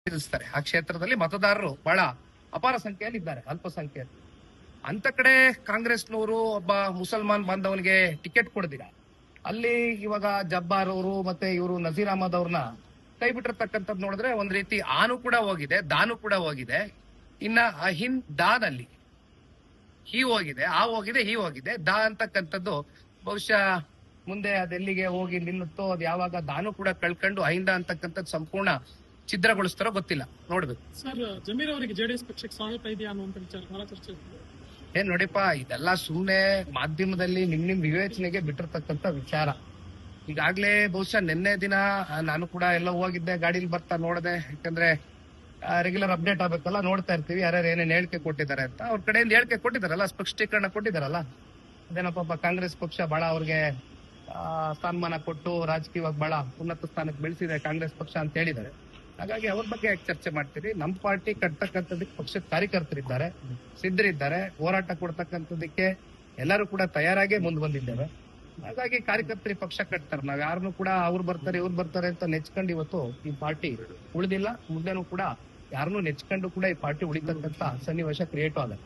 ಎದುರಿಸ್ತಾರೆ. ಆ ಕ್ಷೇತ್ರದಲ್ಲಿ ಮತದಾರರು ಬಹಳ ಅಪಾರ ಸಂಖ್ಯೆಯಲ್ಲಿ ಇದ್ದಾರೆ, ಅಲ್ಪಸಂಖ್ಯೆಯಲ್ಲಿ. ಅಂತ ಕಡೆ ಕಾಂಗ್ರೆಸ್ನವರು ಒಬ್ಬ ಮುಸಲ್ಮಾನ್ ಬಾಂಧವನಿಗೆ ಟಿಕೆಟ್ ಕೊಡದಿರ ಅಲ್ಲಿ ಇವಾಗ ಜಬ್ಬಾರ್ ಅವರು ಮತ್ತೆ ಇವರು ನಜೀರ್ ಅಹಮದ್ ಅವ್ರನ್ನ ಕೈ ಬಿಟ್ಟಿರ್ತಕ್ಕಂಥದ್ದು ನೋಡಿದ್ರೆ ಒಂದ್ ರೀತಿ ಆನು ಕೂಡ ಹೋಗಿದೆ, ದಾನು ಕೂಡ ಹೋಗಿದೆ. ಇನ್ನ ಅಹಿಂದ್ ದಾನ್ ಅಲ್ಲಿ ಹೀ ಹೋಗಿದೆ, ಆ ಹೋಗಿದೆ, ಹೀ ಹೋಗಿದೆ. ದಾ ಅಂತಕ್ಕಂಥದ್ದು ಬಹುಶಃ ಮುಂದೆ ಅದೆಲ್ಲಿಗೆ ಹೋಗಿ ನಿಲ್ಲುತ್ತೋ, ಅದು ಯಾವಾಗ ದಾನು ಕೂಡ ಕಳ್ಕೊಂಡು ಅಹಿಂದ ಅಂತಕ್ಕಂಥದ್ದು ಸಂಪೂರ್ಣ ಛಿದ್ರಗೊಳಿಸ್ತಾರೋ ಗೊತ್ತಿಲ್ಲ, ನೋಡ್ಬೇಕು. ಸರ್, ಜಮೀರ್ ಅವರಿಗೆ ಜೆಡಿಎಸ್ ಪಕ್ಷಕ್ಕೆ ಸ್ವಾಗತ ಇದೆಯಾ ಅನ್ನುವಂತ ವಿಚಾರ ಬಹಳ ಚರ್ಚೆ. ಏನ್ ನೋಡಿಪ್ಪ, ಇದೆಲ್ಲ ಸುಮ್ನೆ ಮಾಧ್ಯಮದಲ್ಲಿ ನಿಮ್ ವಿವೇಚನೆಗೆ ಬಿಟ್ಟಿರ್ತಕ್ಕಂಥ ವಿಚಾರ. ಈಗಾಗ್ಲೇ ಬಹುಶಃ ನಿನ್ನೆ ದಿನ ನಾನು ಕೂಡ ಎಲ್ಲ ಹೋಗಿದ್ದೆ, ಗಾಡಿಲಿ ಬರ್ತಾ ನೋಡಿದೆ. ಯಾಕಂದ್ರೆ ರೆಗ್ಯುಲರ್ ಅಪ್ಡೇಟ್ ಆಗ್ಬೇಕಲ್ಲ, ನೋಡ್ತಾ ಇರ್ತೀವಿ ಯಾರ್ಯಾರು ಏನೇನ್ ಹೇಳಿಕೆ ಕೊಟ್ಟಿದ್ದಾರೆ ಅಂತ. ಅವ್ರ ಕಡೆಯಿಂದ ಹೇಳಿಕೆ ಕೊಟ್ಟಿದಾರಲ್ಲ, ಸ್ಪಷ್ಟೀಕರಣ ಕೊಟ್ಟಿದಾರಲ್ಲ. ಅದೇನಪ್ಪ ಕಾಂಗ್ರೆಸ್ ಪಕ್ಷ ಬಹಳ ಅವ್ರಿಗೆ ಸ್ಥಾನಮಾನ ಕೊಟ್ಟು ರಾಜಕೀಯವಾಗಿ ಬಹಳ ಉನ್ನತ ಸ್ಥಾನಕ್ಕೆ ಬೆಳೆಸಿದೆ ಕಾಂಗ್ರೆಸ್ ಪಕ್ಷ ಅಂತ ಹೇಳಿದ್ದಾರೆ. ಹಾಗಾಗಿ ಅವ್ರ ಬಗ್ಗೆ ಯಾಕೆ ಚರ್ಚೆ ಮಾಡ್ತೀರಿ? ನಮ್ಮ ಪಾರ್ಟಿ ಕಟ್ತಕ್ಕಂಥದಕ್ಕೆ ಪಕ್ಷದ ಕಾರ್ಯಕರ್ತರಿದ್ದಾರೆ, ಸಿದ್ಧರಿದ್ದಾರೆ. ಹೋರಾಟ ಕೊಡ್ತಕ್ಕಂಥದಕ್ಕೆ ಎಲ್ಲರೂ ಕೂಡ ತಯಾರಾಗೇ ಮುಂದೆ ಬಂದಿದ್ದೇವೆ. ಹಾಗಾಗಿ ಕಾರ್ಯಕರ್ತರಿ ಪಕ್ಷ ಕಟ್ತಾರೆ. ನಾವ್ ಯಾರನ್ನು ಕೂಡ ಅವ್ರು ಬರ್ತಾರೆ ಇವ್ರು ಬರ್ತಾರೆ ಅಂತ ನೆಚ್ಕೊಂಡು ಇವತ್ತು ಈ ಪಾರ್ಟಿ ಉಳಿದಿಲ್ಲ. ಮುಂದೆನೂ ಕೂಡ ಯಾರನ್ನೂ ನೆಚ್ಕೊಂಡು ಕೂಡ ಈ ಪಾರ್ಟಿ ಉಳಿತಕ್ಕಂಥ ಸನ್ನಿವೇಶ ಕ್ರಿಯೇಟ್ ಆಗಲ್ಲ.